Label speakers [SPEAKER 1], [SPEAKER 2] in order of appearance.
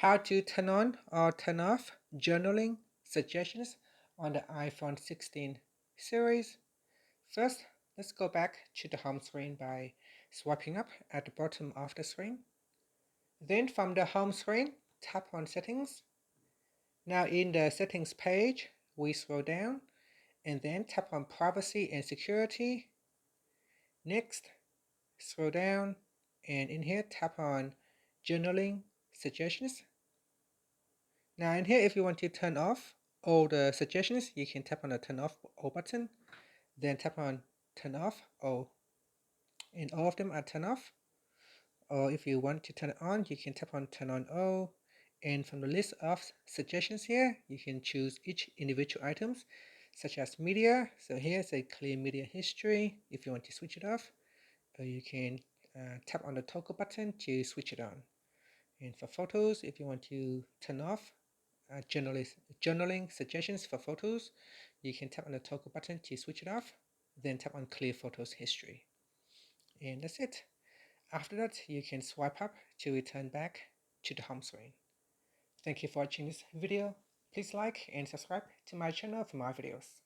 [SPEAKER 1] How to turn on or turn off journaling suggestions on the iPhone 16 series. First, let's go back to the home screen by swiping up at the bottom of the screen. Then from the home screen, tap on Settings. Now in the Settings page, we scroll down and then tap on Privacy and Security. Next, scroll down and in here tap on Journaling Suggestions. Now in here, if you want to turn off all the suggestions, you can tap on the turn off all button, then tap on turn off all, and all of them are turned off. Or if you want to turn it on, you can tap on turn on all, and from the list of suggestions here, you can choose each individual items, such as media. So here's a clear media history if you want to switch it off, or you can tap on the toggle button to switch it on. And for photos, if you want to turn off journaling suggestions for photos, you can tap on the toggle button to switch it off, then tap on clear photos history. And that's it. After that, you can swipe up to return back to the home screen. Thank you for watching this video. Please like and subscribe to my channel for more videos.